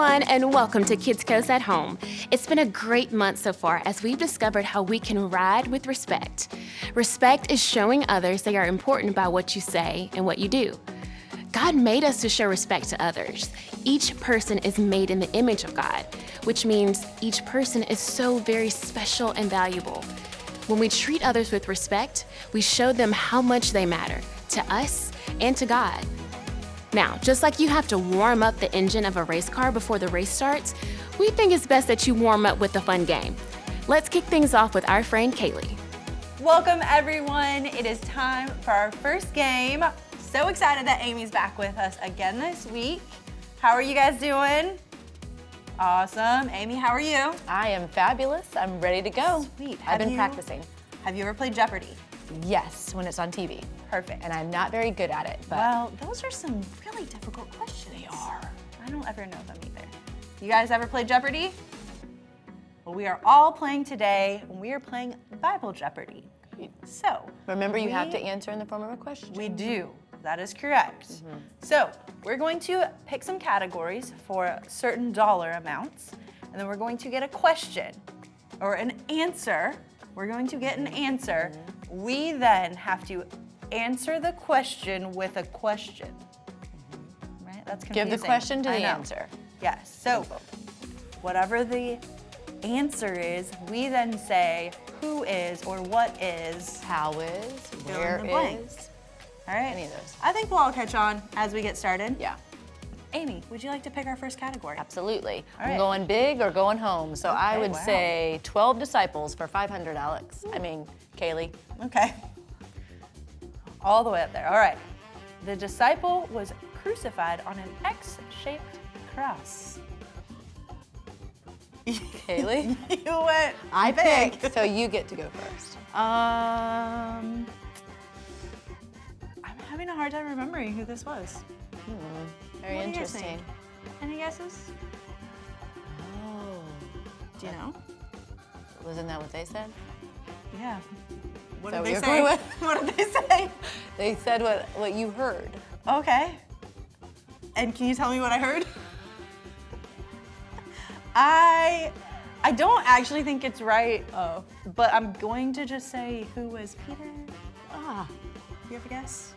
everyone, and welcome to Kidscoast at Home. It's been a great month so far as we've discovered how we can ride with respect. Respect is showing others they are important by what you say and what you do. God made us to show respect to others. Each person is made in the image of God, which means each person is so very special and valuable. When we treat others with respect, we show them how much they matter to us and to God. Now, just like you have to warm up the engine of a race car before the race starts, we think it's best that you warm up with a fun game. Let's kick things off with our friend Kaylee. Welcome everyone. It is time for our first game. So excited that Amy's back with us again this week. How are you guys doing? Awesome. Amy, how are you? I am fabulous. I'm ready to go. Sweet. I've been practicing. Have you ever played Jeopardy? Yes, when it's on TV. Perfect. And I'm not very good at it, but. Well, those are some really difficult questions. They are. I don't ever know them either. You guys ever play Jeopardy? Well, we are all playing today, and we are playing Bible Jeopardy. So. Remember, you have to answer in the form of a question. We do. That is correct. So we're going to pick some categories for certain dollar amounts, and then we're going to get a question or an answer. We're going to get an answer. We then have to answer the question with a question. Right? That's confusing. Give the question to the answer. Yes. So whatever the answer is, we then say who is or what is. How is, where is. All right. Any of those. I think we'll all catch on as we get started. Yeah. Amy, would you like to pick our first category? Absolutely. All I'm right. going big or going home. So I would wow. say 12 disciples for 500, Alex. Kaylee. Okay. All the way up there. All right. The disciple was crucified on an X-shaped cross. Kaylee? You went I big. picked, so you get to go first. I'm having a hard time remembering who this was. Very What do you interesting. think? Any guesses? Oh. Do you know? Wasn't that what they said? Yeah. What So did they you're say? going with- What did they say? They said what you heard. Okay. And can you tell me what I heard? I don't actually think it's right. Oh. But I'm going to just say who was Peter? Ah. You have a guess?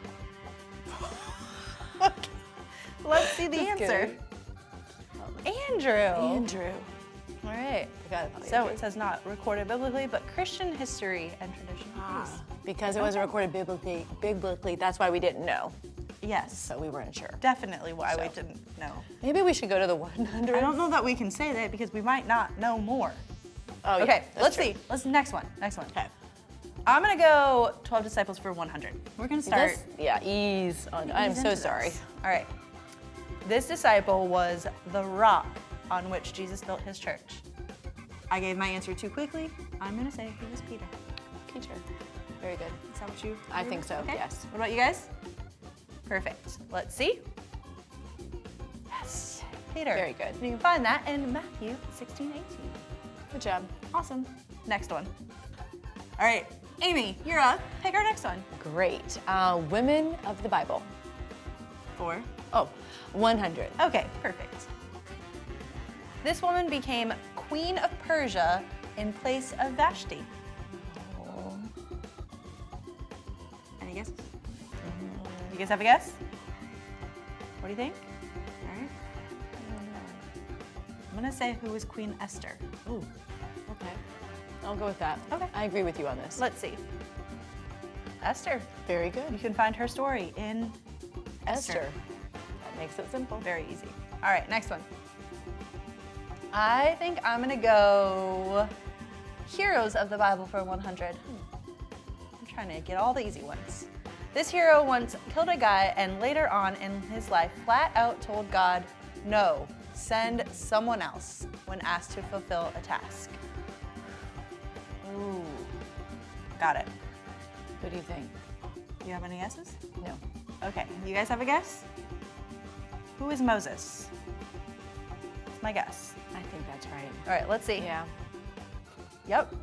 Okay. Let's see the Just answer. kidding. Andrew. Andrew. All right. I got it. So it says not recorded biblically, but Christian history and tradition. Because it wasn't recorded biblically, that's why we didn't know. Yes. So we weren't sure. Definitely why we didn't know. Maybe we should go to the 100. I don't know that we can say that because we might not know more. Oh, yeah, Okay, that's let's true. see. Let's next one. Okay. I'm gonna go 12 disciples for 100. We're gonna start. Ease. I'm so sorry. All right. This disciple was the rock on which Jesus built his church. I gave my answer too quickly. I'm gonna say he was Peter. Peter. Very good. Is that what you? I think so, Okay. yes. What about you guys? Perfect. Let's see. Yes, Peter. Very good. You can find that in Matthew 16:18. Good job. Awesome. Next one. All right, Amy, you're up. Pick our next one. Great. Women of the Bible. 4. Oh, 100. Okay, perfect. This woman became Queen of Persia in place of Vashti. Any guesses? You guys have a guess? What do you think? All right. I'm gonna say who was Queen Esther. Ooh. Okay. I'll go with that. Okay. I agree with you on this. Let's see. Esther. Very You good. can find her story in Esther. That makes it simple. Very easy. All right, next one. I think I'm gonna go heroes of the Bible for 100. I'm trying to get all the easy ones. This hero once killed a guy and later on in his life flat out told God, no, send someone else when asked to fulfill a task. Ooh, got it. What do you think? You have any guesses? No. Okay, you guys have a guess? Who is Moses? That's my guess. I think that's right. All right, let's see. Yeah. Yep.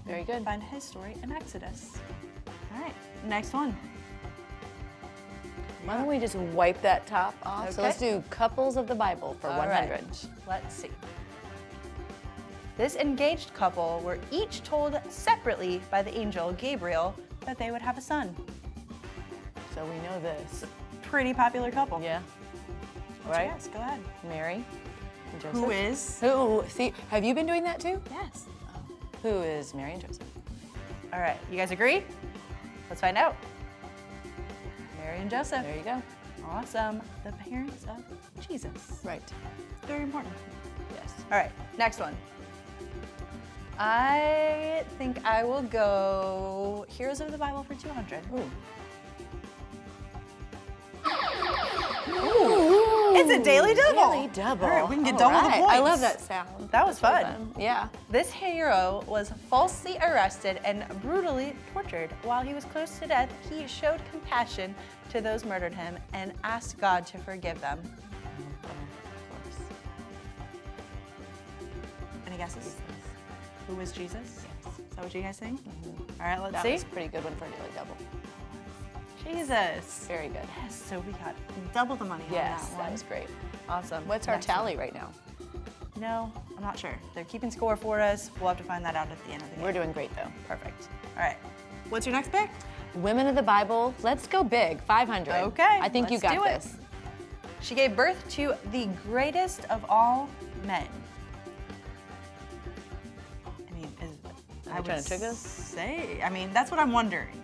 Very good. Find his story in Exodus. All right, next one. Why don't we just wipe that top off? So let's do couples of the Bible for All 100. right, let's see. This engaged couple were each told separately by the angel Gabriel that they would have a son. So we know this. Pretty popular couple. Yeah. What's your Right? guess? Go ahead. Mary and Joseph. Who is? Who? See, have you been doing that too? Yes. Who is Mary and Joseph? All right, you guys agree? Let's find out. Mary and Joseph. There you go. Awesome. The parents of Jesus. Right. Very important. Yes. All right, next one. I think I will go Heroes of the Bible for 200. Ooh. It's a daily double. Daily double. All right, we can get All double the right. points. I love that sound. That was That's fun. really Yeah. This hero was falsely arrested and brutally tortured. While he was close to death, he showed compassion to those murdered him and asked God to forgive them. Of course. Any guesses? Who was Jesus? Yes. Is that what you guys think? All right, let's That see. was a pretty good one for a daily double. Jesus. Very good. Yes, so we got double the money Yes, on that that one. was great. Awesome. What's our Next one. tally right now? No, I'm not sure. They're keeping score for us. We'll have to find that out at the end of the game. We're doing great though. Perfect. All right. What's your next pick? Women of the Bible, let's go big, 500. Okay, I think you let's got do it. this. She gave birth to the greatest of all men. I mean, I trying would to trick us? say. I mean, that's what I'm wondering.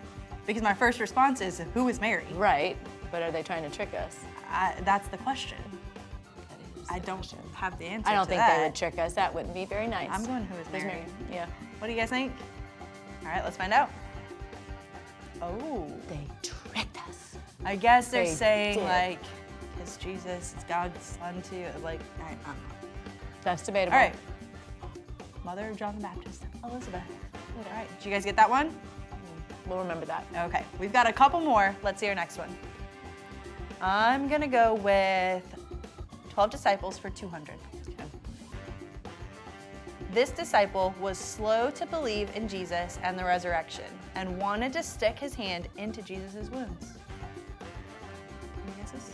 Because my first response is, who is Mary? Right, but are they trying to trick us? That's the question. That is I the don't question. have the answer I don't to think that. they would trick us. That wouldn't be very nice. I'm going, who is Who's Mary? Yeah. What do you guys think? All right, let's find out. Oh. They tricked us. I guess they're They saying, did. like, is Jesus is God's son too? Like, I don't know. That's debatable. All right. Mother of John the Baptist, Elizabeth. All right, did you guys get that one? We'll remember that. Okay, we've got a couple more. Let's see our next one. I'm gonna go with 12 disciples for 200. Okay. This disciple was slow to believe in Jesus and the resurrection and wanted to stick his hand into Jesus' wounds. Any guesses?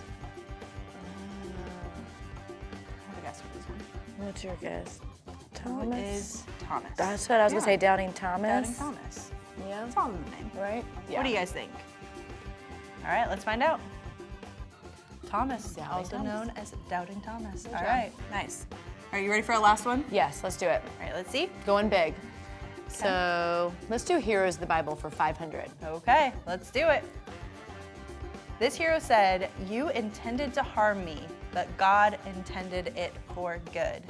I have a guess for this one. What's your guess? Who is Thomas? That's what I was Yeah. gonna say. Doubting Thomas. Doubting Thomas. Yeah. It's all in the name. Right. What do you guys think? All right, let's find out. Thomas, Doubting also Thomas. known as Doubting Thomas. Good All job. right, nice. Are you ready for our last one? Yes. Let's do it. All right, let's see. Going big. So let's do Heroes of the Bible for 500. Okay, let's do it. This hero said, "You intended to harm me, but God intended it for good."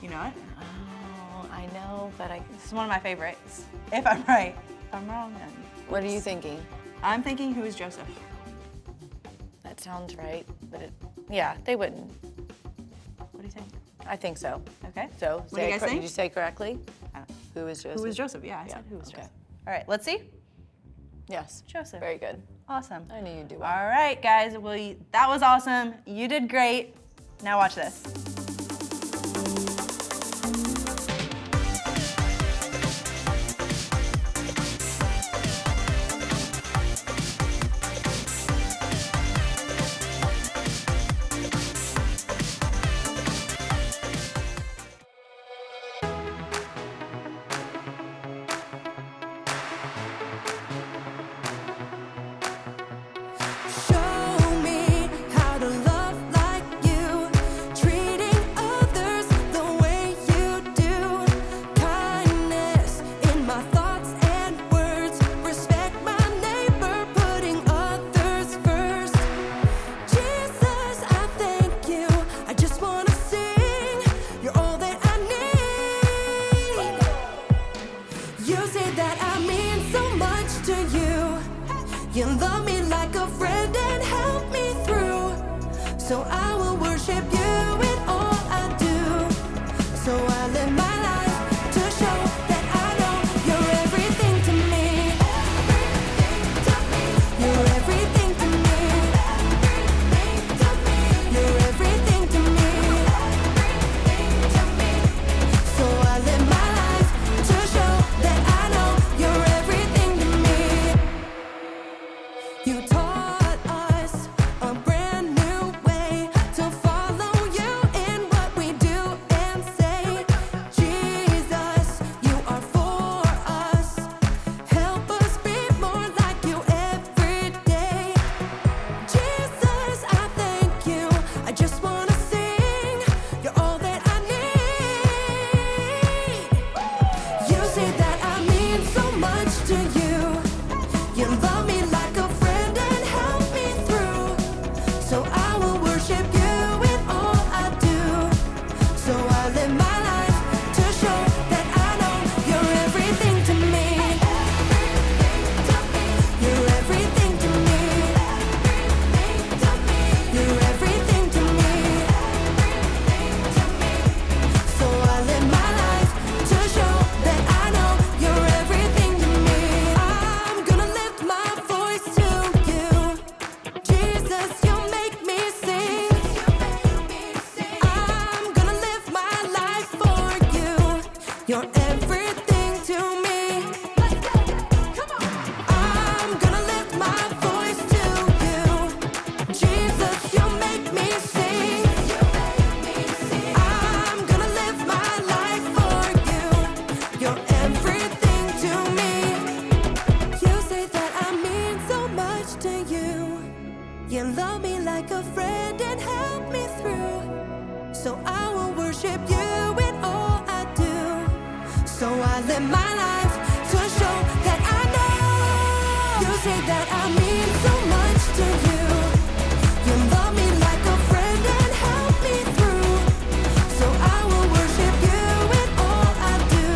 You know it? Oh, I know, but This is one of my favorites. If I'm right. If I'm wrong, then. What are you thinking? I'm thinking, who is Joseph? That sounds right, but yeah, they wouldn't. What do you think? I think so. Okay. So, What do you guys think? Did you say correctly? I don't know. Who is Joseph? Who is Joseph? Yeah, I Yeah, said who is okay. Joseph. All right, let's see. Yes. Joseph. Very good. Awesome. I knew you'd do well. All right, guys. Well, that was awesome. You did great. Now watch this. Show me how to love like you, treating worship you in all I do. So I live my life to show that I know. You say that I mean so much to you. You love me like a friend and help me through. So I will worship you in all I do.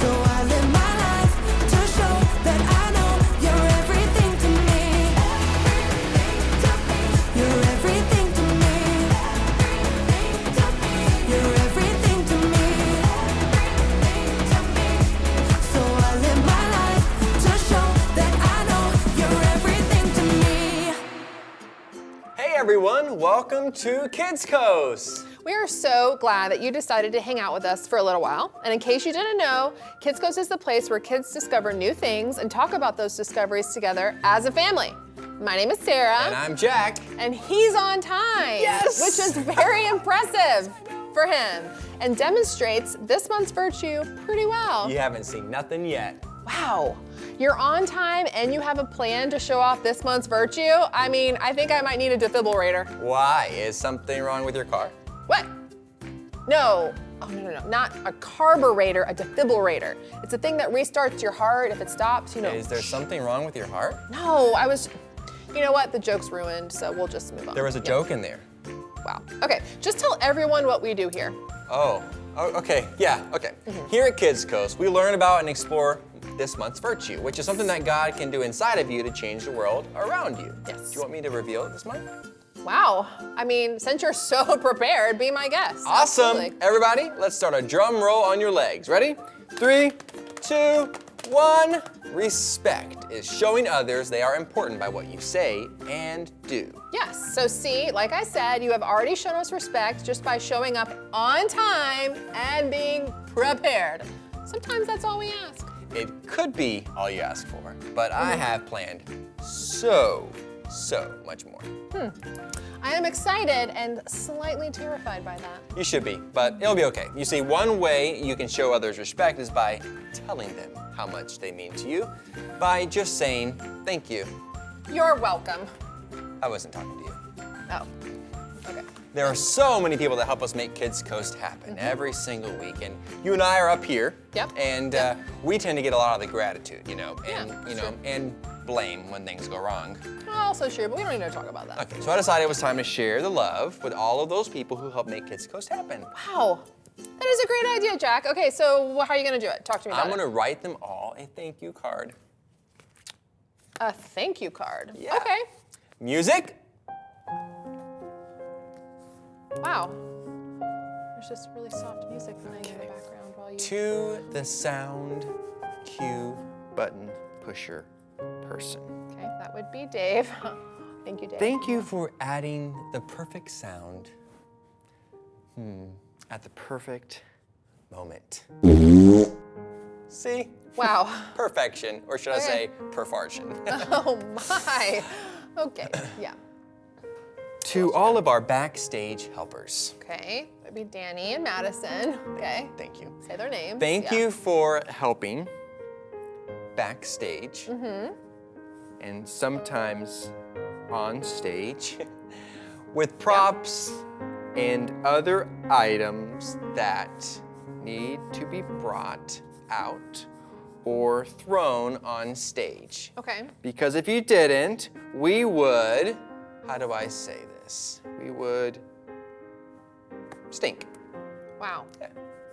So I live my life to show that I know you're everything to me. You're everything to me. You're everything to me. So I live my life to show that I know you're everything to me. Hey everyone, welcome to Kidscoast. We are so glad that you decided to hang out with us for a little while. And in case you didn't know, Kidscoast is the place where kids discover new things and talk about those discoveries together as a family. My name is Sarah. And I'm Jack. And he's on time. Yes! Which is very impressive for him and demonstrates this month's virtue pretty well. You haven't seen nothing yet. Wow, you're on time and you have a plan to show off this month's virtue? I mean, I think I might need a defibrillator. Why? Is something wrong with your car? What? No. Oh, no. Not a carburetor, a defibrillator. It's a thing that restarts your heart if it stops, you know. Is there something wrong with your heart? No, you know what? The joke's ruined, so we'll just move on. There was a joke in there. Wow. Okay, just tell everyone what we do here. Oh, okay, yeah, okay. Here at Kidscoast, we learn about and explore this month's virtue, which is something that God can do inside of you to change the world around you. Yes. Do you want me to reveal it this month? Wow. I mean, since you're so prepared, be my guest. Awesome. Absolutely. Everybody, let's start a drum roll on your legs. Ready? 3, 2, 1. Respect is showing others they are important by what you say and do. Yes, so see, like I said, you have already shown us respect just by showing up on time and being prepared. Sometimes that's all we ask. It could be all you ask for, but I have planned so much more. I am excited and slightly terrified by that. You should be, but it'll be okay. You see, one way you can show others respect is by telling them how much they mean to you, by just saying thank you. You're welcome. I wasn't talking to you. Oh, okay. There are so many people that help us make Kidscoast happen every single week, and you and I are up here. Yep. And we tend to get a lot of the gratitude, and Yeah, and blame when things go wrong. Also sure, but we don't need to talk about that. Okay, so I decided it was time to share the love with all of those people who help make Kidscoast happen. Wow, that is a great idea, Jack. Okay, so how are you gonna do it? Talk to me about I'm it. gonna write them all a thank you card. A thank you card. Yeah. Okay. Music. Wow. There's just really soft music playing in the background while you. To the sound cue button pusher person. Okay, that would be Dave. Thank you, Dave. Thank you for adding the perfect sound at the perfect moment. See? Wow. Perfection, or should I say perfartion. Oh my. Okay, yeah. To all of our backstage helpers, Okay, that'd be Danny and Madison. Okay. thank you. Say their names. Thank Yeah. you for helping backstage and sometimes on stage with props and other items that need to be brought out or thrown on stage. Okay. Because if you didn't, we would, how do I say this? We would stink. Wow. Yeah.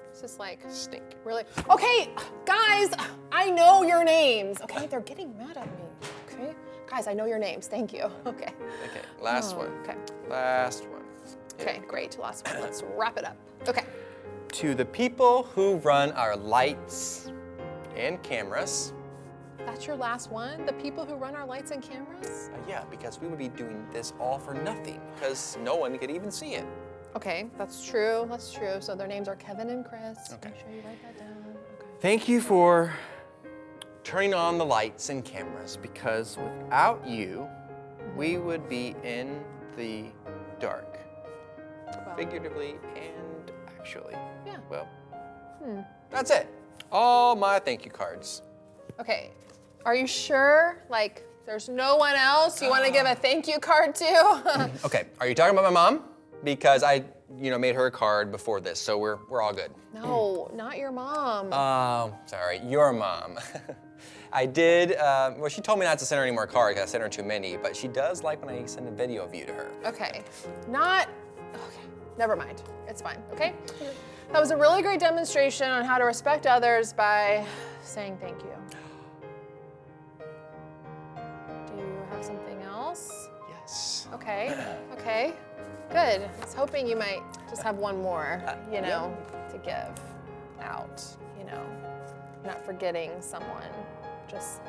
It's just like Stink. really. Okay, guys, I know your names. Okay, they're getting mad at me. Okay, guys, I know your names. Thank you. Okay. Okay, last one. Okay. Last one. Okay, great. Last one. Let's wrap it up. Okay. To the people who run our lights and cameras. That's your last one? The people who run our lights and cameras? Yeah, because we would be doing this all for nothing, because no one could even see it. Okay, that's true. That's true. So their names are Kevin and Chris. Okay. Make sure you write that down. Okay. Thank you for turning on the lights and cameras, because without you, we would be in the dark, Well, figuratively and actually. Yeah. Well, that's it. All my thank you cards. Okay. Are you sure? Like, there's no one else you want to give a thank you card to? Okay, are you talking about my mom? Because I made her a card before this, so we're all good. No, not your mom. Oh, sorry, your mom. I did, well, she told me not to send her any more cards because I sent her too many, but she does like when I send a video of you to her. Okay, okay, never mind. It's fine, okay? That was a really great demonstration on how to respect others by saying thank you. Do you have something else? Yes. Okay, okay, good. I was hoping you might just have one more, to give out, not forgetting someone, just.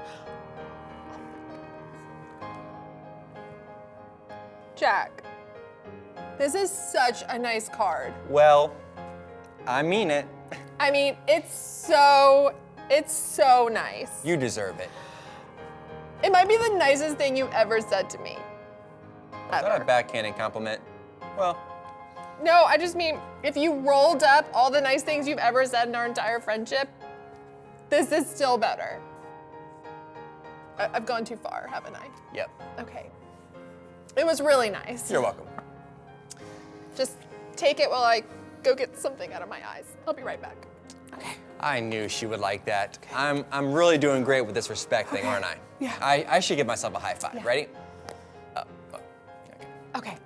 Jack, this is such a nice card. Well, I mean it. I mean, it's so nice. You deserve it. It might be the nicest thing you've ever said to me. Is that a backhanded compliment? Well, No, I just mean, if you rolled up all the nice things you've ever said in our entire friendship, this is still better. I've gone too far, haven't I? yep. Okay. It was really nice. You're welcome. Just take it while I go get something out of my eyes. I'll be right back. Okay. I knew she would like that. I'm really doing great with this respect thing, aren't I? Yeah. I should give myself a high five. Yeah. Ready? Okay.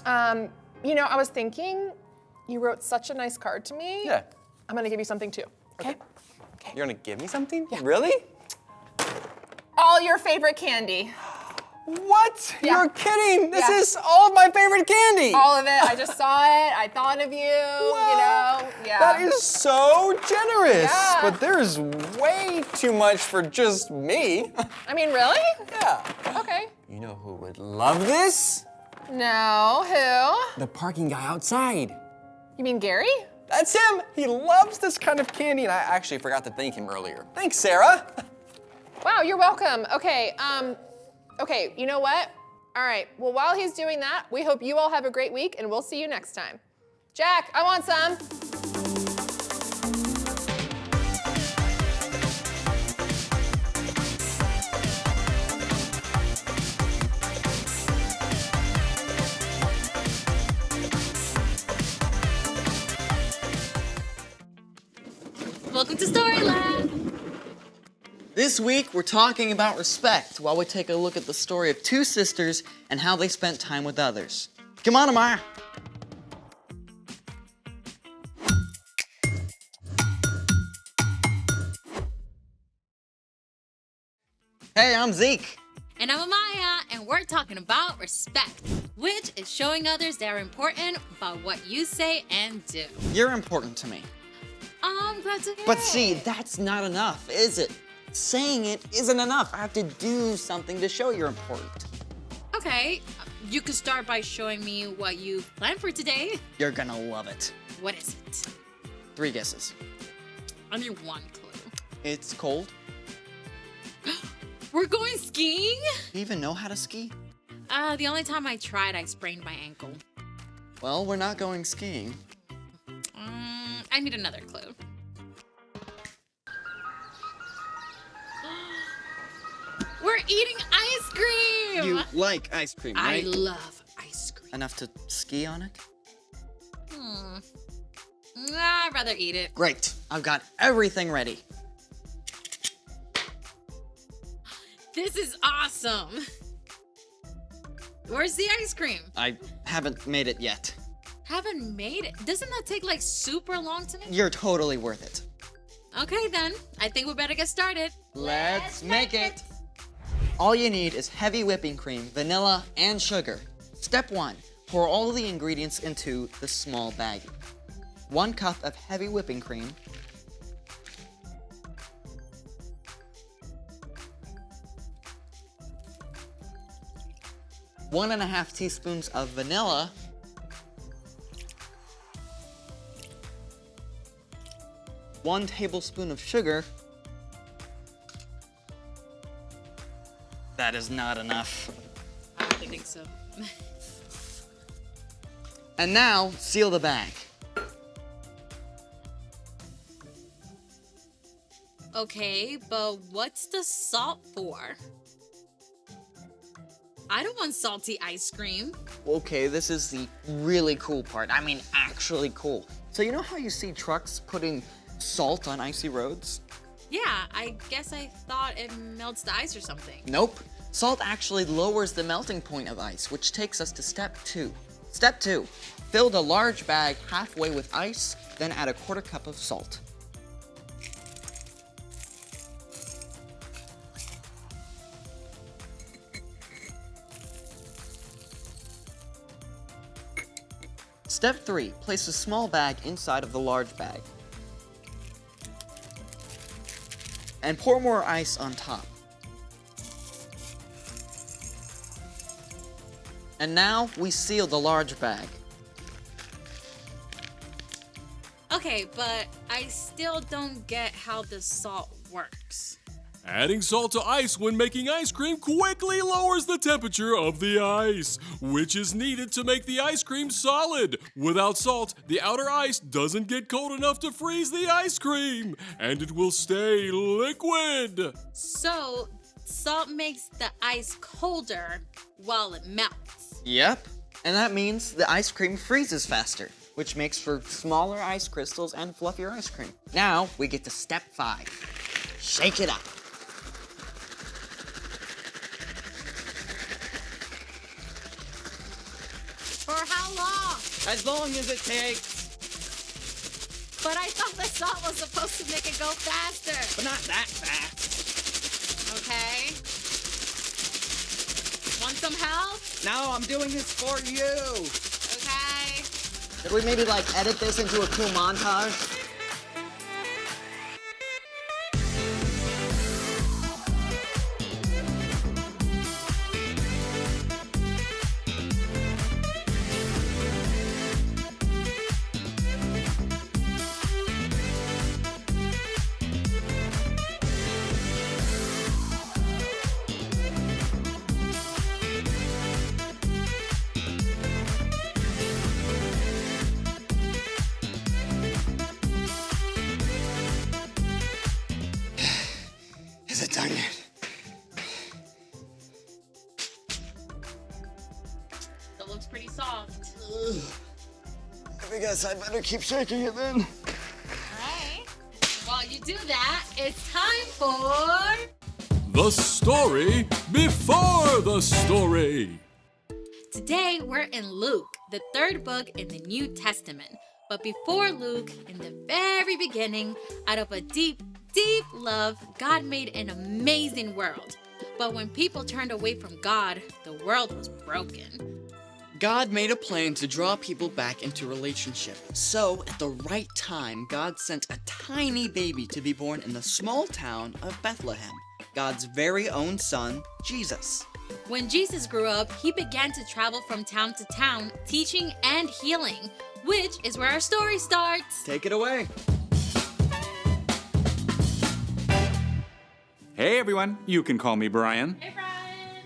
I was thinking you wrote such a nice card to me. Yeah. I'm gonna give you something too. Okay? You're gonna give me something? Yeah. Really? All your favorite candy. What? Yeah. You're kidding. This Yeah. is all of my favorite candy. All of it. I just saw it. I thought of you. Wow. Yeah. That is so generous. Yeah. But there's way too much for just me. I mean, really? Yeah. Okay. You know who would love this? No, who? The parking guy outside. You mean Gary? That's him. He loves this kind of candy, and I actually forgot to thank him earlier. Thanks, Sarah. Wow, you're welcome. Okay, okay, you know what? All right, well, while he's doing that, we hope you all have a great week, and we'll see you next time. Jack, I want some. Welcome to Storyland! This week, we're talking about respect while we take a look at the story of two sisters and how they spent time with others. Come on, Amaya. Hey, I'm Zeke. And I'm Amaya, and we're talking about respect, which is showing others they are important by what you say and do. You're important to me. I'm glad to hear But it. see, that's not enough, is it? Saying it isn't enough. I have to do something to show you're important. Okay, you could start by showing me what you planned for today. You're gonna love it. What is it? 3 guesses. I need one clue. It's cold. We're going skiing? Do you even know how to ski? The only time I tried, I sprained my ankle. Well, we're not going skiing. I need another clue. We're eating ice cream! You like ice cream, I right? love ice cream. Enough to ski on it? I'd rather eat it. Great. I've got everything ready. This is awesome. Where's the ice cream? I haven't made it yet. Haven't made it. Doesn't that take like super long to make? You're totally worth it. Okay then, I think we better get started. Let's make it. All you need is heavy whipping cream, vanilla, and sugar. Step 1, pour all the ingredients into the small baggie. 1 cup of heavy whipping cream. 1.5 teaspoons of vanilla. 1 tablespoon of sugar. That is not enough. I don't think so. And now, seal the bag. Okay, but what's the salt for? I don't want salty ice cream. Okay, this is the really cool part. I mean, actually cool. So you know how you see trucks putting salt on icy roads? Yeah, I guess I thought it melts the ice or something. Nope. Salt actually lowers the melting point of ice, which takes us to step 2. Step 2, fill the large bag halfway with ice, then add a 1/4 cup of salt. Step 3, place a small bag inside of the large bag. And pour more ice on top. And now we seal the large bag. Okay, but I still don't get how the salt works. Adding salt to ice when making ice cream quickly lowers the temperature of the ice, which is needed to make the ice cream solid. Without salt, the outer ice doesn't get cold enough to freeze the ice cream, and it will stay liquid. So, salt makes the ice colder while it melts. Yep. And that means the ice cream freezes faster, which makes for smaller ice crystals and fluffier ice cream. Now we get to step 5. Shake it up. For how long? As long as it takes. But I thought the salt was supposed to make it go faster. But not that fast. Okay. Want some help? No, I'm doing this for you. Okay. Could we maybe edit this into a cool montage? Is it done yet? That looks pretty soft. I guess I better keep shaking it then. Alright. While you do that, it's time for... The story before the story. Today, we're in Luke, the 3rd book in the New Testament. But before Luke, in the very beginning, out of a deep, deep love, God made an amazing world. But when people turned away from God, the world was broken. God made a plan to draw people back into relationship. So, at the right time, God sent a tiny baby to be born in the small town of Bethlehem, God's very own son, Jesus. When Jesus grew up, he began to travel from town to town, teaching and healing, which is where our story starts. Take it away. Hey everyone, you can call me Brian. Hey, Brian.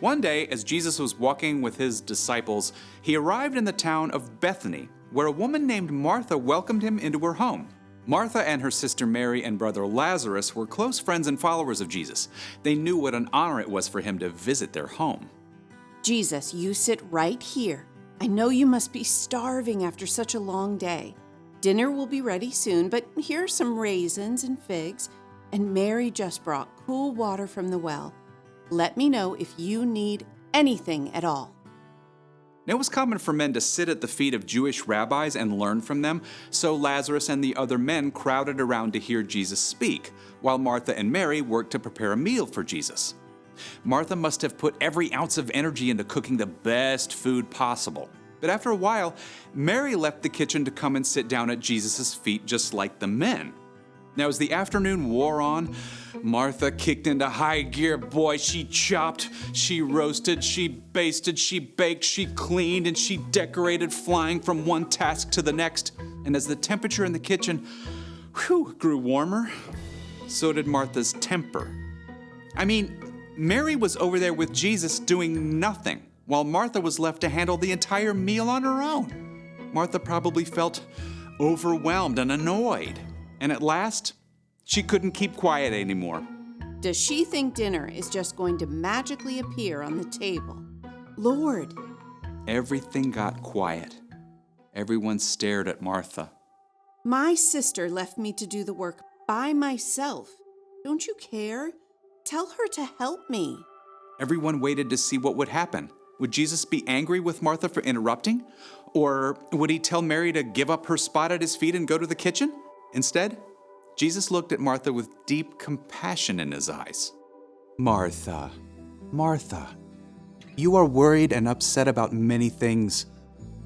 One day, as Jesus was walking with his disciples, he arrived in the town of Bethany, where a woman named Martha welcomed him into her home. Martha and her sister Mary and brother Lazarus were close friends and followers of Jesus. They knew what an honor it was for him to visit their home. Jesus, you sit right here. I know you must be starving after such a long day. Dinner will be ready soon, but here are some raisins and figs, and Mary just brought cool water from the well. Let me know if you need anything at all. It was common for men to sit at the feet of Jewish rabbis and learn from them, so Lazarus and the other men crowded around to hear Jesus speak, while Martha and Mary worked to prepare a meal for Jesus. Martha must have put every ounce of energy into cooking the best food possible. But after a while, Mary left the kitchen to come and sit down at Jesus' feet just like the men. Now, as the afternoon wore on, Martha kicked into high gear. Boy, she chopped, she roasted, she basted, she baked, she cleaned, and she decorated, flying from one task to the next. And as the temperature in the kitchen, grew warmer, so did Martha's temper. I mean, Mary was over there with Jesus doing nothing, while Martha was left to handle the entire meal on her own. Martha probably felt overwhelmed and annoyed. And at last, she couldn't keep quiet anymore. Does she think dinner is just going to magically appear on the table? Lord, Everything got quiet. Everyone stared at Martha. my sister left me to do the work by myself. Don't you care? Tell her to help me. Everyone waited to see what would happen. Would Jesus be angry with Martha for interrupting? Or would he tell Mary to give up her spot at his feet and go to the kitchen? Instead, Jesus looked at Martha with deep compassion in his eyes. Martha, Martha, you are worried and upset about many things,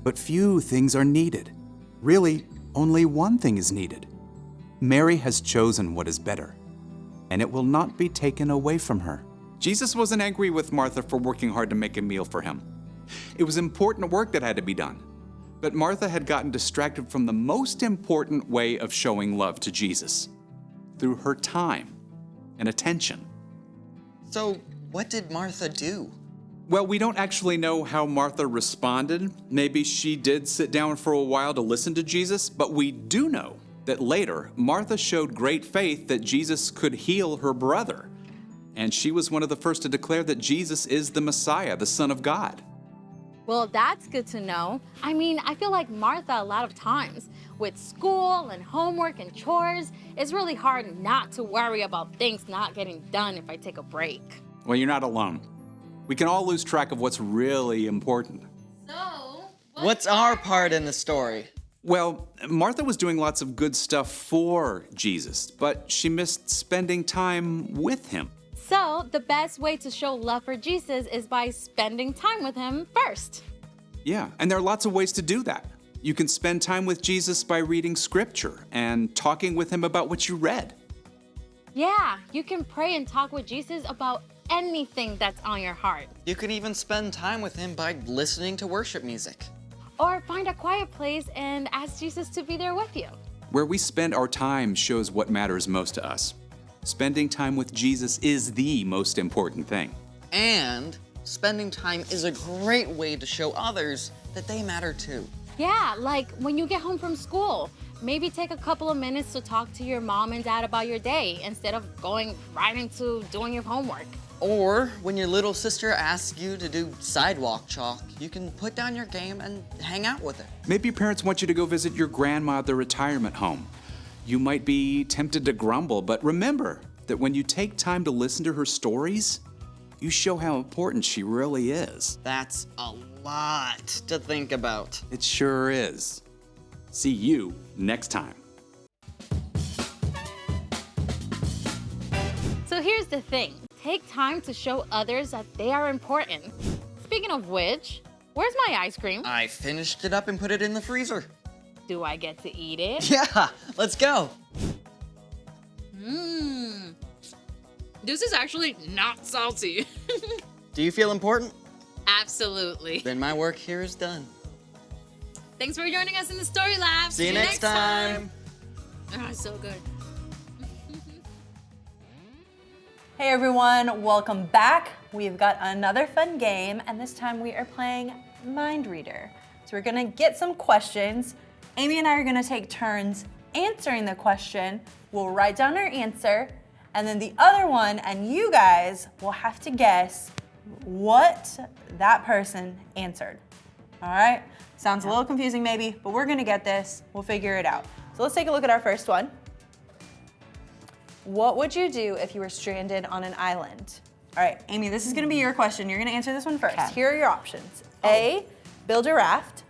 but few things are needed. Really, only one thing is needed. Mary has chosen what is better, and it will not be taken away from her. Jesus wasn't angry with Martha for working hard to make a meal for him. It was important work that had to be done. But Martha had gotten distracted from the most important way of showing love to Jesus, through her time and attention. So, what did Martha do? Well, we don't actually know how Martha responded. Maybe she did sit down for a while to listen to Jesus, but we do know that later, Martha showed great faith that Jesus could heal her brother. And she was one of the first to declare that Jesus is the Messiah, the Son of God. Well, that's good to know. I mean, I feel like Martha a lot of times with school and homework and chores, it's really hard not to worry about things not getting done if I take a break. Well, you're not alone. We can all lose track of what's really important. So, What's our part in the story? Well, Martha was doing lots of good stuff for Jesus, but she missed spending time with him. So, the best way to show love for Jesus is by spending time with him first. Yeah, and there are lots of ways to do that. You can spend time with Jesus by reading scripture and talking with him about what you read. Yeah, you can pray and talk with Jesus about anything that's on your heart. You can even spend time with him by listening to worship music. Or find a quiet place and ask Jesus to be there with you. Where we spend our time shows what matters most to us. Spending time with Jesus is the most important thing. And spending time is a great way to show others that they matter too. Yeah, like when you get home from school, maybe take a couple of minutes to talk to your mom and dad about your day instead of going right into doing your homework. Or when your little sister asks you to do sidewalk chalk, you can put down your game and hang out with her. Maybe your parents want you to go visit your grandma at the retirement home. You might be tempted to grumble, but remember that when you take time to listen to her stories, you show how important she really is. That's a lot to think about. It sure is. See you next time. So here's the thing. Take time to show others that they are important. Speaking of which, where's my ice cream? I finished it up and put it in the freezer. Do I get to eat it? Yeah, let's go. This is actually not salty. Do you feel important? Absolutely. Then my work here is done. Thanks for joining us in the Story Lab. See you next time. Ah, so good. Hey everyone, welcome back. We've got another fun game, and this time we are playing Mind Reader. So we're gonna get some questions. Amy and I are gonna take turns answering the question. We'll write down our answer, and then the other one and you guys will have to guess what that person answered. All right? Sounds a little confusing maybe, but we're gonna get this. We'll figure it out. So let's take a look at our first one. What would you do if you were stranded on an island? All right, Amy, this is gonna be your question. You're gonna answer this one first. Okay. Here are your options. A, build a raft.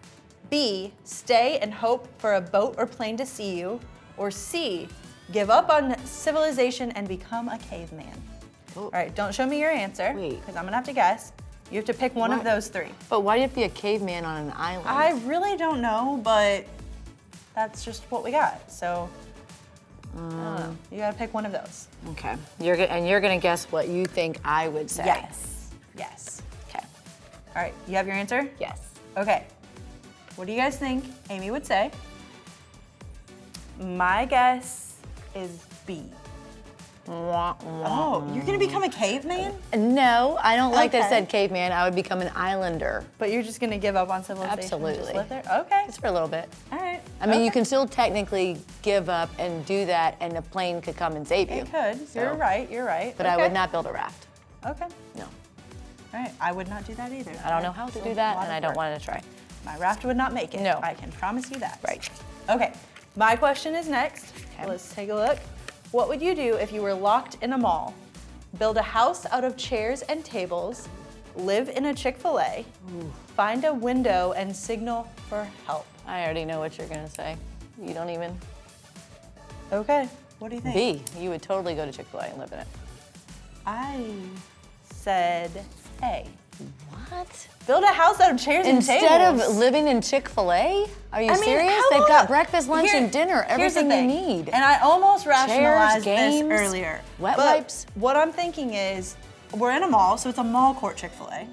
B, stay and hope for a boat or plane to see you. Or C, give up on civilization and become a caveman. All right, don't show me your answer, Wait. because I'm gonna have to guess. You have to pick one of those three. But why do you have to be a caveman on an island? I really don't know, but that's just what we got. So, I don't know. You gotta pick one of those. Okay. You're gonna guess what you think I would say. Yes. Yes. Okay. All right, you have your answer? Yes. Okay. What do you guys think Amy would say? My guess is B. Oh, you're gonna become a caveman? No, I don't like that Okay. said caveman. I would become an islander. But you're just gonna give up on civilization and just Absolutely. live there? Okay. Just for a little bit. All right. I mean, you Okay. can still technically give up and do that, and a plane could come and save you. It could. So- You're right. You're right. But I Okay. would not build a raft. Okay. No. All right, I would not do that either. I don't know how to do that, and I don't want to try. My raft would not make it. No. I can promise you that. Right. Okay, my question is next. Okay. Let's take a look. What would you do if you were locked in a mall? Build a house out of chairs and tables, live in a Chick-fil-A, find a window and signal for help. I already know what you're going to say. You don't even. Okay, what do you think? B, you would totally go to Chick-fil-A and live in it. I said A. What? Build a house out of chairs and tables. Instead of living in Chick-fil-A? Are you serious? how They've long- got breakfast, lunch, Here- and dinner, here's the everything you thing, need. And I almost rationalized games, this earlier. wet but wipes. What I'm thinking is, we're in a mall, so it's a mall court Chick-fil-A.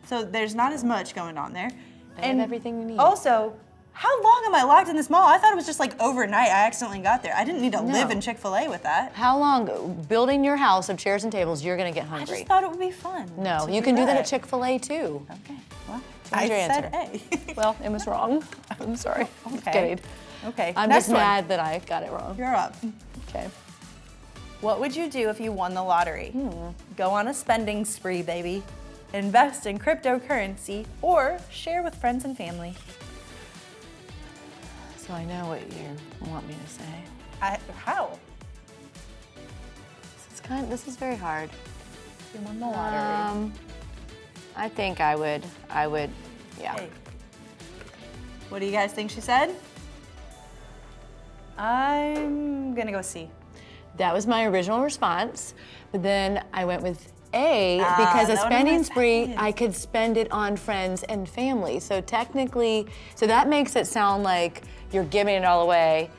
So there's not as much going on there. They have everything you need. Also, how long am I locked in this mall? I thought it was just like overnight. I accidentally got there. I didn't need to live in Chick-fil-A with that. How long? Building your house of chairs and tables, you're going to get I hungry. just thought it would be fun. No, to you can do that at that. Chick-fil-A too. Okay, well, Change I your said answer. A. Well, it was wrong. I'm sorry. Just Okay. kidding. Okay, I'm next just one. mad that I got it wrong. You're up. Okay. What would you do if you won the lottery? Go on a spending spree, baby. Invest in cryptocurrency or share with friends and family. So I know what you want me to say. How? This is very hard. You won the lottery. I think I would, yeah. Hey. What do you guys think she said? I'm gonna go C. That was my original response, but then I went with A because a that would've spending been spree, bad. I could spend it on friends and family. So technically, so that makes it sound like you're giving it all away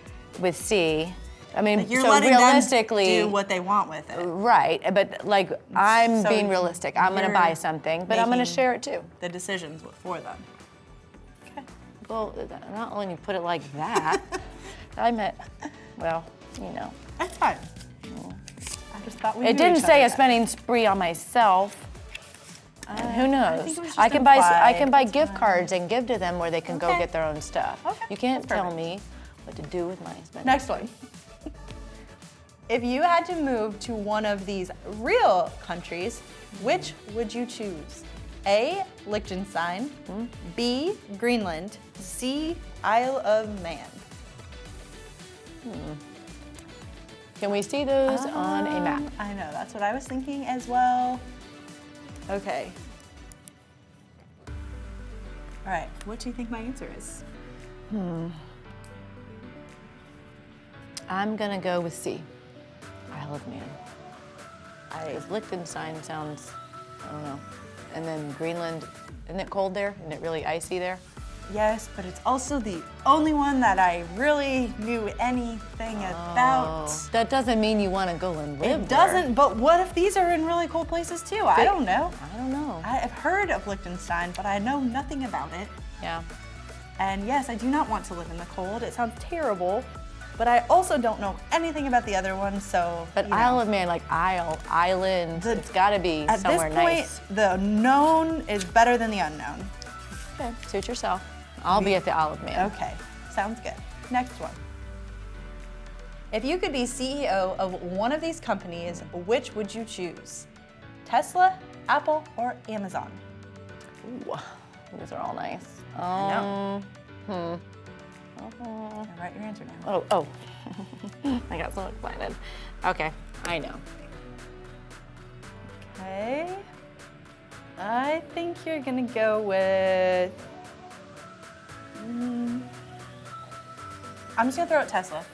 with C. I mean, You're so letting realistically, them do what they want with it. right? But like, I'm So being realistic. I'm gonna you're buy something, but I'm gonna making share it too. The decisions for them. Well, not when you put it like that. I meant, well, you know. That's fine. I just thought we It knew didn't each say other a spending spree on myself. And who knows? think it was just I can buy implied. gift cards and give to them where they can go Okay. get their own stuff. Okay, You can't that's tell perfect. me what to do with my spending. Next one. If you had to move to one of these real countries, which would you choose? A, Liechtenstein, B, Greenland, C, Isle of Man. Can we see those on a map? I know, that's what I was thinking as well. Okay. All right, what do you think my answer is? I'm gonna go with C. Isle of Man. Because Liechtenstein sounds, I don't know. And then Greenland, isn't it cold there? Isn't it really icy there? Yes, but it's also the only one that I really knew anything about. That doesn't mean you want to go and live It there. doesn't, but what if these are in really cold places too? I don't know. I don't know. I've heard of Liechtenstein, but I know nothing about it. Yeah. And yes, I do not want to live in the cold. It sounds terrible, but I also don't know anything about the other one, so. But you know. Isle of Man, like island, it's got to be At somewhere this point, nice. the known is better than the unknown. Okay, suit yourself. I'll be at the Isle of Man. Okay, sounds good. Next one. If you could be CEO of one of these companies, which would you choose? Tesla, Apple, or Amazon? Ooh, those are all nice. I know. Write your answer down. Oh. I got so excited. Okay, I know. Okay. I think you're gonna go with. I'm just gonna throw out Tesla.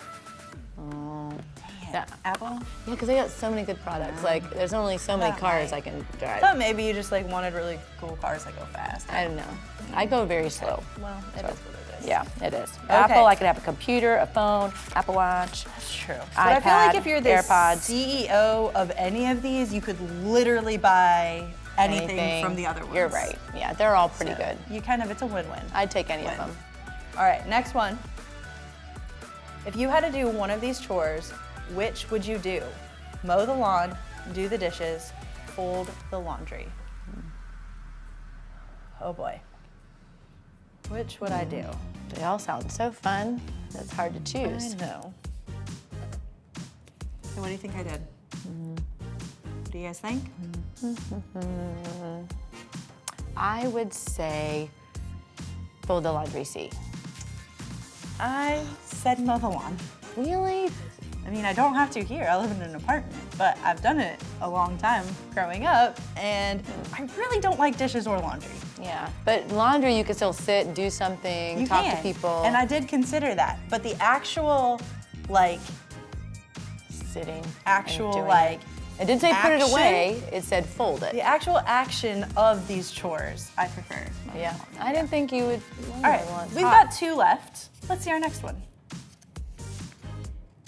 Yeah. Apple? Yeah, because they got so many good products. Like, there's only so many That cars might. I can I drive. thought maybe you just like wanted really cool cars that go fast. I don't know. I go very slow. Well, it is what it is. Yeah, it is. Apple, I could have a computer, a phone, Apple Watch. That's true. But iPad, I feel like if you're the AirPods. CEO of any of these, you could literally buy anything from the other ones. You're right. Yeah, they're all pretty So good. You kind of, it's a win-win. I'd take any Win. of them. All right, next one. If you had to do one of these chores, which would you do? Mow the lawn, do the dishes, fold the laundry. Oh boy. Which would I do? They all sound so fun. It's hard to choose. I know. So what do you think I did? do you guys think? I would say fold the laundry seat. I said mow the lawn. Really? I mean, I don't have to here. I live in an apartment, but I've done it a long time growing up, and I really don't like dishes or laundry. Yeah, but laundry you can still sit and do something, You talk can. to people. And I did consider that, but the actual, like, sitting. and actual, doing like, it didn't say put it action? away. It said fold it. the actual action of these chores, I prefer. Yeah. I didn't think you would. All right, we've got 2 left. Let's see our next one.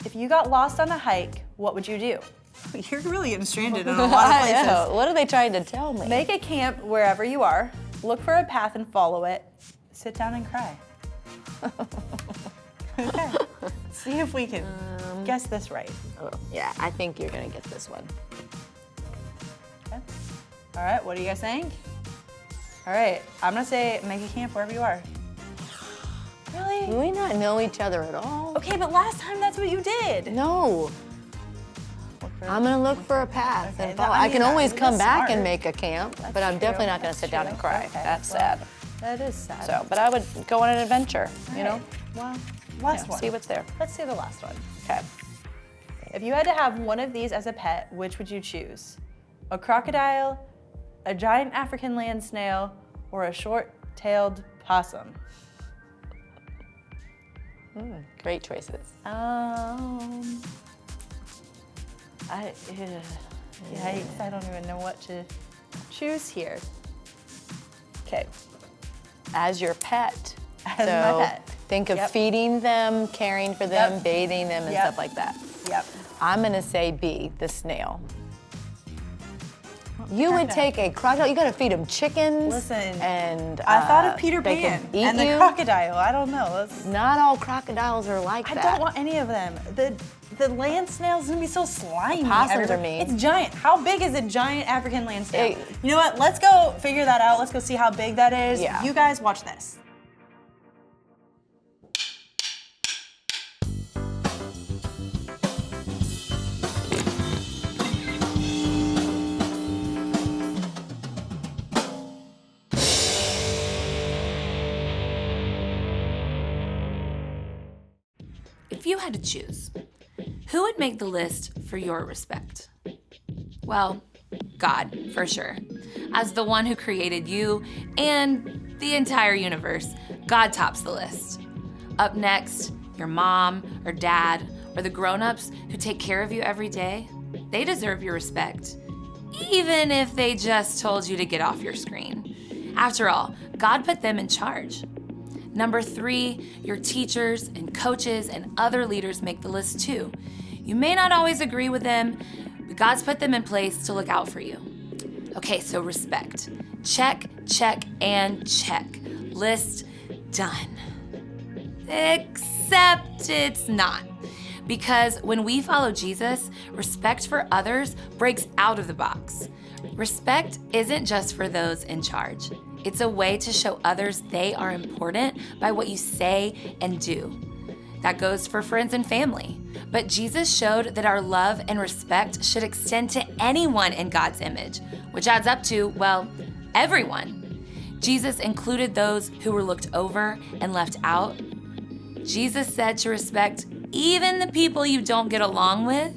If you got lost on a hike, what would you do? You're really getting stranded in a lot of I places. know. What are they trying to tell me? Make a camp wherever you are, look for a path and follow it, sit down and cry. Okay. See if we can guess this right. Oh, yeah, I think you're gonna get this one. Okay. All right, what are you guys saying? All right, I'm gonna say make a camp wherever you are. Really? Do we not know each other at all? Okay, but last time that's what you did. No. I'm gonna look for a path Okay, and follow. I I can mean, always that's come back smart. and make a camp, but I'm definitely not gonna sit down and cry. Okay, That's well, sad. That is sad. So, but I would go on an adventure, you know? Well, last Yeah, one. see what's there. Let's see the last one. Okay. If you had to have one of these as a pet, which would you choose? A crocodile, a giant African land snail, or a short-tailed possum? Great choices. Yikes, I don't even know what to choose here. Okay. As your pet. As so my pet. Think of Yep. feeding them, caring for them, Yep. bathing them, and Yep. stuff like that. Yep. I'm gonna say B, the snail. You would take a crocodile, you gotta feed them chickens. Listen, and I thought of Peter they Pan can eat and the you. crocodile. I don't know. That's, Not all crocodiles are like I that. don't want any of them. The land snail's gonna be so slimy. Possums are everywhere. mean. It's giant. How big is a giant African land snail? It- You know what? Let's go figure that out. Let's go see how big that is. Yeah. You guys watch this. If you had to choose, who would make the list for your respect? Well, God, for sure. As the one who created you and the entire universe, God tops the list. Up next, your mom or dad or the grown-ups who take care of you every day, they deserve your respect, even if they just told you to get off your screen. After all, God put them in charge. Number 3, your teachers and coaches and other leaders make the list too. You may not always agree with them, but God's put them in place to look out for you. Okay, so respect. Check, check, and check. List done. Except it's not. Because when we follow Jesus, respect for others breaks out of the box. Respect isn't just for those in charge. It's a way to show others they are important by what you say and do. That goes for friends and family. But Jesus showed that our love and respect should extend to anyone in God's image, which adds up to, well, everyone. Jesus included those who were looked over and left out. Jesus said to respect even the people you don't get along with.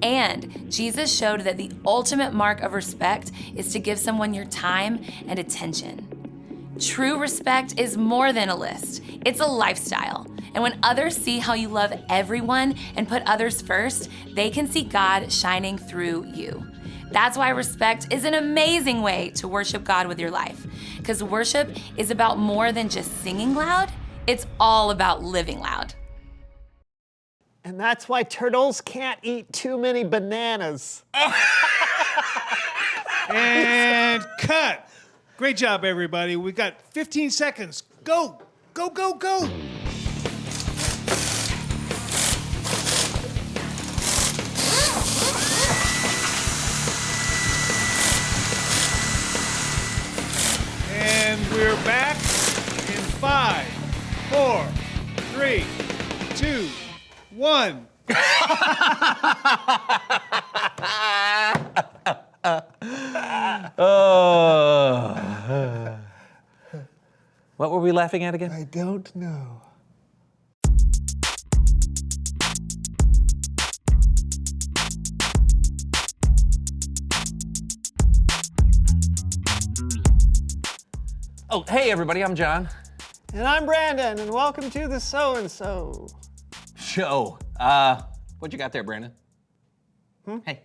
And Jesus showed that the ultimate mark of respect is to give someone your time and attention. True respect is more than a list. It's a lifestyle. And when others see how you love everyone and put others first, they can see God shining through you. That's why respect is an amazing way to worship God with your life. Because worship is about more than just singing loud. It's all about living loud. And that's why turtles can't eat too many bananas. And cut. Great job, everybody. We got 15 seconds. Go, go, go, go. And we're back in 5, 4, 3, 2, 1. laughing at again? I don't know. Oh, hey everybody, I'm John. And I'm Brandon, and welcome to the So-and-So Show. What you got there, Brandon? Hey.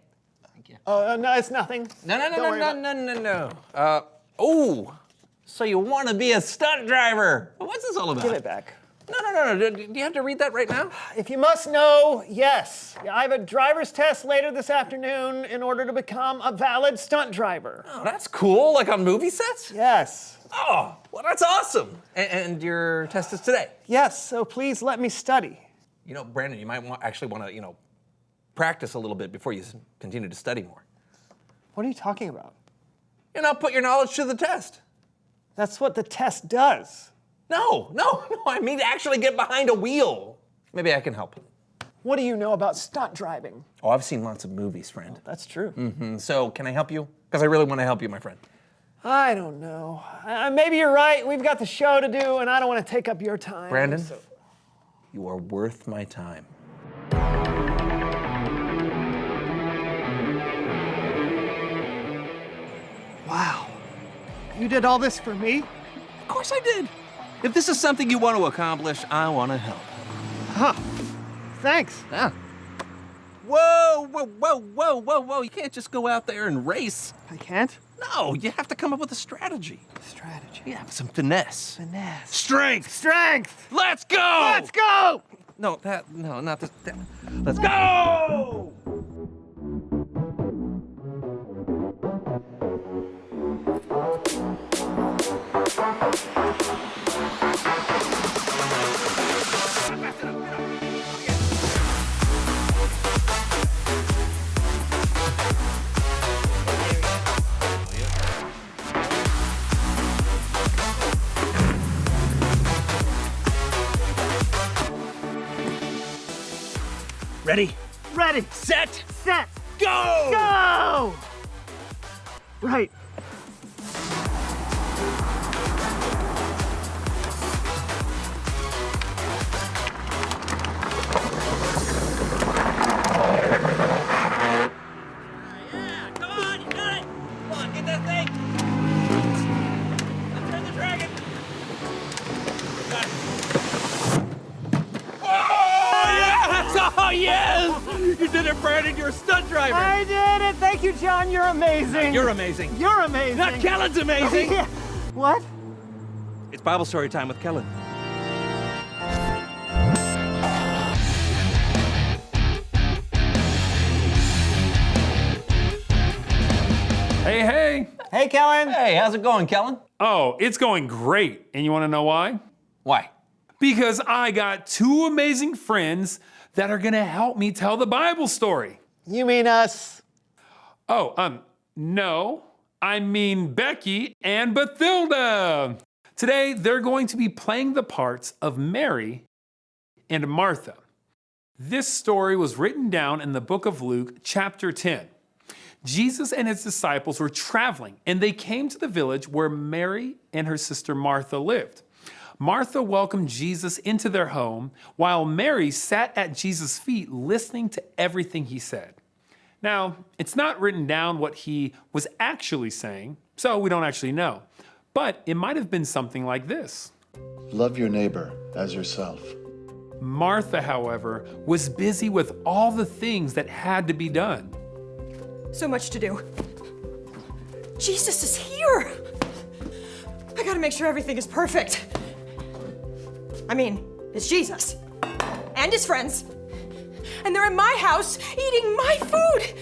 Thank you. Oh, no, it's nothing. No. Oh, so you want to be a stunt driver? What's this all about? Give it back. No. Do you have to read that right now? If you must know, yes. I have a driver's test later this afternoon in order to become a valid stunt driver. Oh, that's cool, like on movie sets? Yes. Oh, well, that's awesome. And your test is today? Yes, so please let me study. You know, Brandon, you might actually want to, practice a little bit before you continue to study more. What are you talking about? Put your knowledge to the test. That's what the test does. No, I mean actually get behind a wheel. Maybe I can help. What do you know about stunt driving? Oh, I've seen lots of movies, friend. That's true. Mm-hmm. So can I help you? Because I really want to help you, my friend. I don't know. Maybe you're right. We've got the show to do, and I don't want to take up your time. Brandon, you are worth my time. Wow. You did all this for me? Of course I did. If this is something you want to accomplish, I want to help. Huh. Thanks. Yeah. Whoa. You can't just go out there and race. I can't? No, you have to come up with a strategy. Strategy? Yeah, some finesse. Finesse. Strength. Let's go! No, not this. Let's go! Ready. Set. Go! Go! Right. Come on, you got it! Come on, get that thing! Let's turn the dragon! Got it. Oh, yes! Oh, yes! You did it, Brandon. You're a stunt driver. I did it. Thank you, John. You're amazing. You're amazing. You're amazing. Not Kellen's amazing. Yeah. What? It's Bible story time with Kellen. Hey. Hey, Kellen. Hey, how's it going, Kellen? Oh, it's going great. And you want to know why? Why? Because I got two amazing friends that are going to help me tell the Bible story. You mean us? Oh, no. I mean Becky and Bathilda. Today, they're going to be playing the parts of Mary and Martha. This story was written down in the book of Luke, chapter 10. Jesus and his disciples were traveling, and they came to the village where Mary and her sister Martha lived. Martha welcomed Jesus into their home, while Mary sat at Jesus' feet listening to everything he said. Now, it's not written down what he was actually saying, so we don't actually know. But it might have been something like this. Love your neighbor as yourself. Martha, however, was busy with all the things that had to be done. So much to do. Jesus is here. I gotta make sure everything is perfect. I mean, it's Jesus and his friends, and they're in my house eating my food.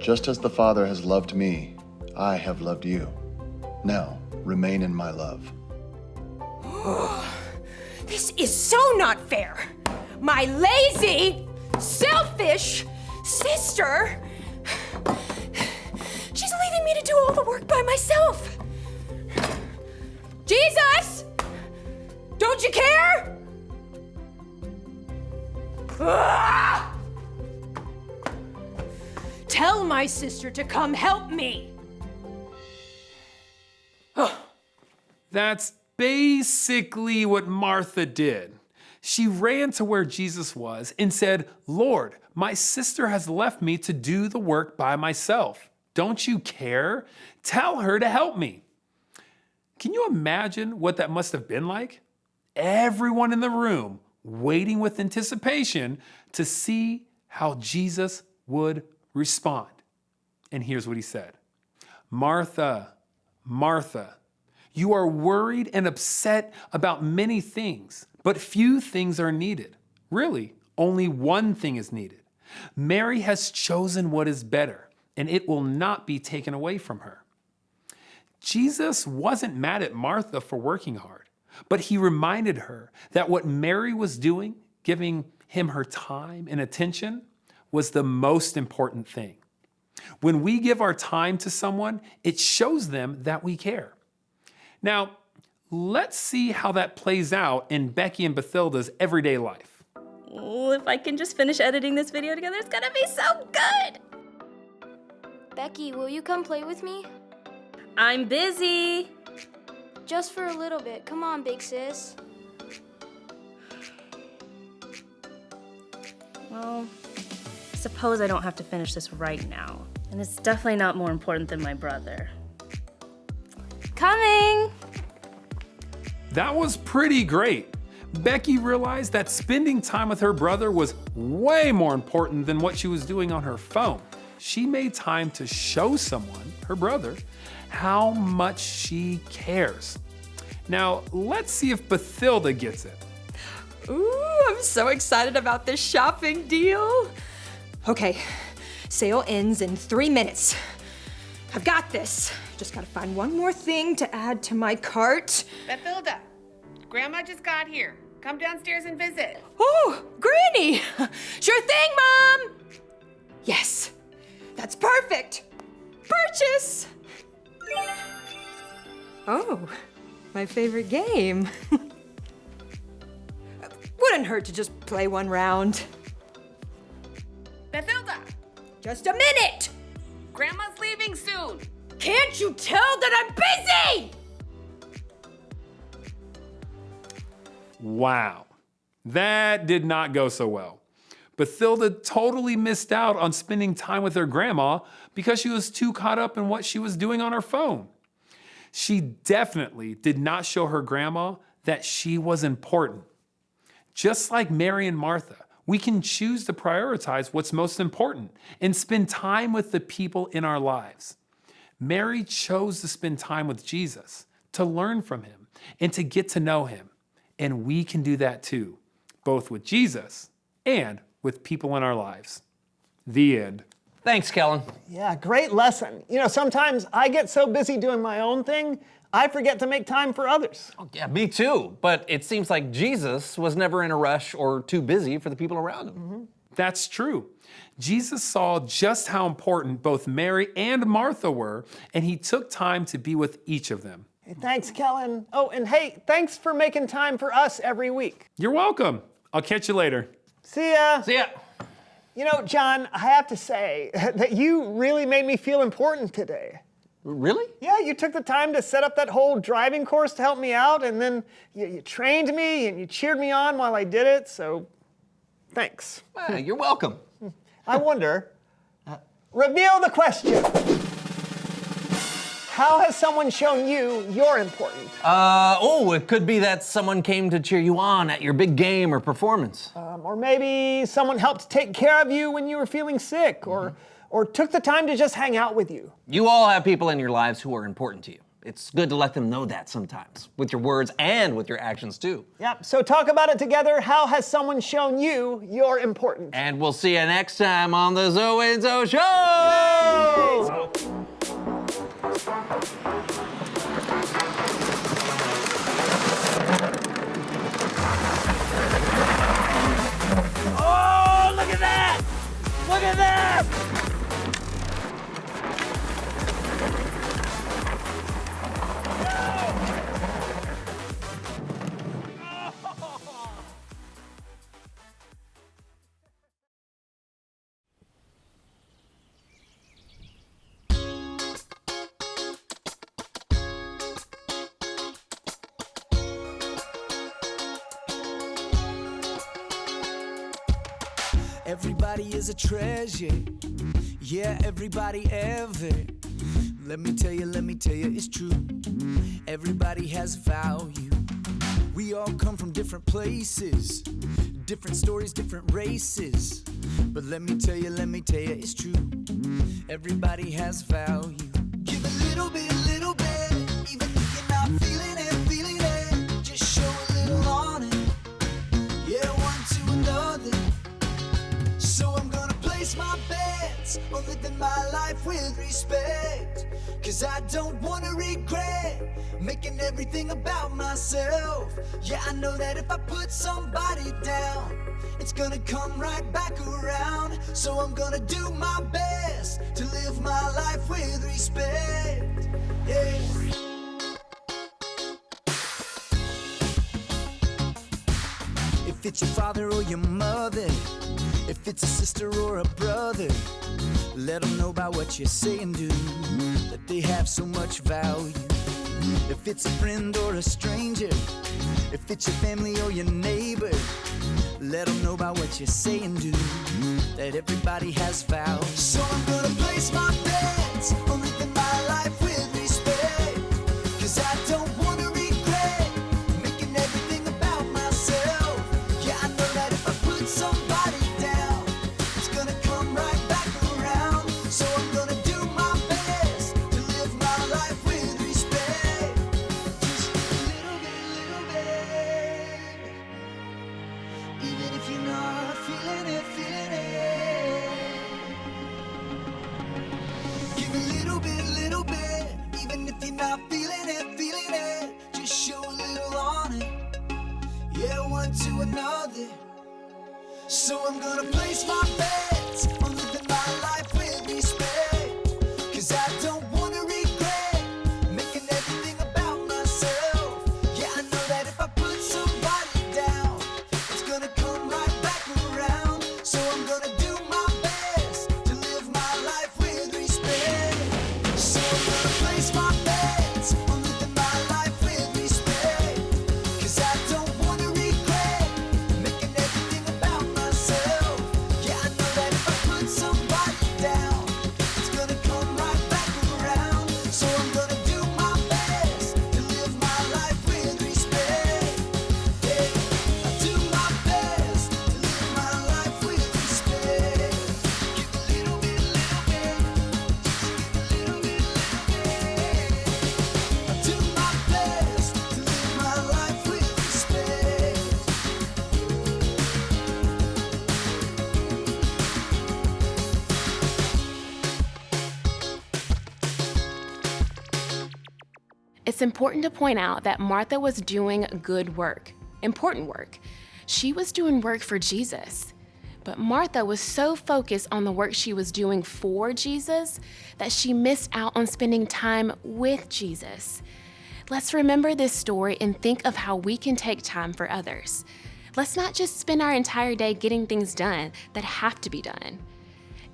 Just as the Father has loved me, I have loved you. Now, remain in my love. This is so not fair. My lazy, selfish sister, she's leaving me to do all the work by myself. Jesus! Don't you care? Ah! Tell my sister to come help me. That's basically what Martha did. She ran to where Jesus was and said, "Lord, my sister has left me to do the work by myself. Don't you care? Tell her to help me." Can you imagine what that must have been like? Everyone in the room waiting with anticipation to see how Jesus would respond. And here's what he said: "Martha, Martha, you are worried and upset about many things, but few things are needed. Really, only one thing is needed. Mary has chosen what is better, and it will not be taken away from her." Jesus wasn't mad at Martha for working hard, but he reminded her that what Mary was doing, giving him her time and attention, was the most important thing. When we give our time to someone, it shows them that we care. Now, let's see how that plays out in Becky and Bathilda's everyday life. Oh, if I can just finish editing this video together, it's gonna be so good! Becky, will you come play with me? I'm busy. Just for a little bit. Come on, big sis. Well, I suppose I don't have to finish this right now. And it's definitely not more important than my brother. Coming! That was pretty great. Becky realized that spending time with her brother was way more important than what she was doing on her phone. She made time to show someone, her brother, how much she cares. Now, let's see if Bathilda gets it. Ooh, I'm so excited about this shopping deal. Okay, sale ends in 3 minutes. I've got this. Just gotta find one more thing to add to my cart. Bathilda, Grandma just got here. Come downstairs and visit. Oh, Granny! Sure thing, Mom! Yes, that's perfect. Purchase! Oh, my favorite game. Wouldn't hurt to just play one round. Bathilda! Just a minute! Grandma's leaving soon. Can't you tell that I'm busy? Wow, that did not go so well. Bathilda totally missed out on spending time with her grandma because she was too caught up in what she was doing on her phone. She definitely did not show her grandma that she was important. Just like Mary and Martha, we can choose to prioritize what's most important and spend time with the people in our lives. Mary chose to spend time with Jesus, to learn from him, and to get to know him. And we can do that too, both with Jesus and with people in our lives. The end. Thanks, Kellen. Yeah, great lesson. You know, sometimes I get so busy doing my own thing, I forget to make time for others. Oh, yeah, me too. But it seems like Jesus was never in a rush or too busy for the people around him. Mm-hmm. That's true. Jesus saw just how important both Mary and Martha were, and he took time to be with each of them. Hey, thanks, Kellen. Oh, and hey, thanks for making time for us every week. You're welcome. I'll catch you later. See ya. See ya. You know, John, I have to say that you really made me feel important today. Really? Yeah, you took the time to set up that whole driving course to help me out, and then you trained me and you cheered me on while I did it, so thanks. You're welcome. I wonder, reveal the question. How has someone shown you you're important? It could be that someone came to cheer you on at your big game or performance. Or maybe someone helped take care of you when you were feeling sick, or took the time to just hang out with you. You all have people in your lives who are important to you. It's good to let them know that sometimes, with your words and with your actions too. Yep, so talk about it together. How has someone shown you you're important? And we'll see you next time on the Zoe and Zoe Show! Oh, look at that! Look at that! Everybody is a treasure. Yeah, everybody ever. Let me tell you, it's true. Everybody has value. We all come from different places, different stories, different races. But let me tell you, it's true. Everybody has value. Give a little bit, even if you're not feeling it. Just show a little on it. Yeah, one to another. So I'm gonna place my bets on living my life with respect. 'Cause I don't wanna regret making everything about myself. Yeah, I know that if I put somebody down, it's gonna come right back around. So I'm gonna do my best to live my life with respect. Yeah. If it's your father or your mother, if it's a sister or a brother, let them know about what you say and do, that they have so much value. If it's a friend or a stranger, if it's your family or your neighbor, let them know about what you say and do, that everybody has value. So I'm gonna place my bets on living my life with respect. 'Cause I don't wanna regret making everything about myself. Yeah, I know that if I put somebody down, it's gonna come right back around. So I'm gonna do my best to live my life with respect. Just a little bit, even if you're not feeling it. Give a little bit, even if you're not feeling it. Just show a little on it. Yeah, one to another. So I'm gonna place my bets on living my life with respect. 'Cause I don't wanna regret making everything about myself. Yeah, I know that if I put somebody down, it's gonna come right back around. So I'm gonna do my best to live my life with respect. So I'm gonna place my bets on living my life with respect. 'Cause I don't wanna regret making everything about myself. Yeah, I know that if I put somebody down, it's gonna come right back around. So I'm gonna do my best to live my life with respect. Yeah, I do my best to live my life with respect. Give a little bit, just give a little bit. I do my best to live my life with respect. It's important to point out that Martha was doing good work, important work. She was doing work for Jesus. But Martha was so focused on the work she was doing for Jesus that she missed out on spending time with Jesus. Let's remember this story and think of how we can take time for others. Let's not just spend our entire day getting things done that have to be done.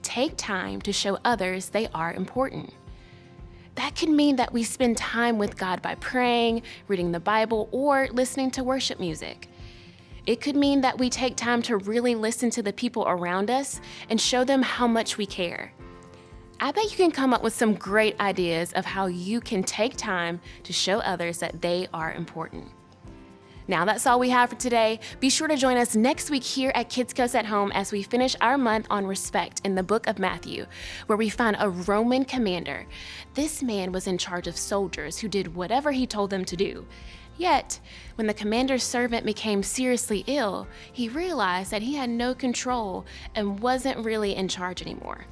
Take time to show others they are important. That could mean that we spend time with God by praying, reading the Bible, or listening to worship music. It could mean that we take time to really listen to the people around us and show them how much we care. I bet you can come up with some great ideas of how you can take time to show others that they are important. Now that's all we have for today. Be sure to join us next week here at Kidscoast at Home as we finish our month on respect in the book of Matthew, where we find a Roman commander. This man was in charge of soldiers who did whatever he told them to do. Yet, when the commander's servant became seriously ill, he realized that he had no control and wasn't really in charge anymore.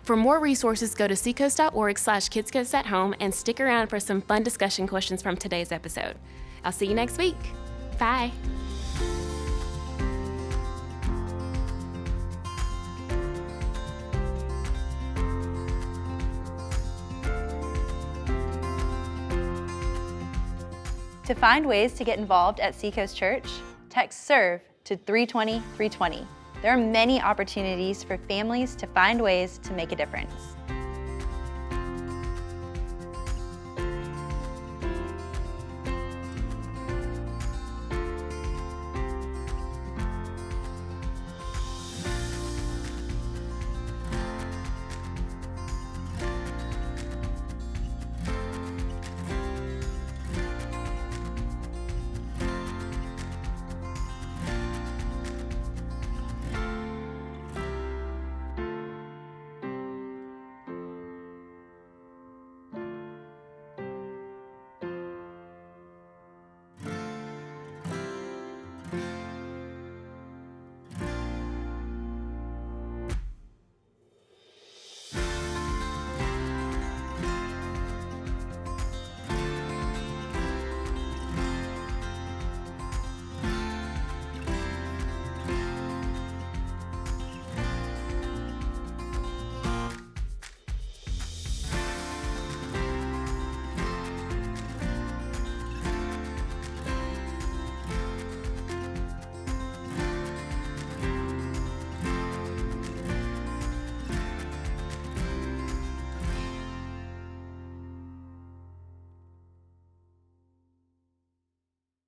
For more resources, go to seacoast.org/kidscoast at home and stick around for some fun discussion questions from today's episode. I'll see you next week. Bye. To find ways to get involved at Seacoast Church, text SERVE to 320-320. There are many opportunities for families to find ways to make a difference.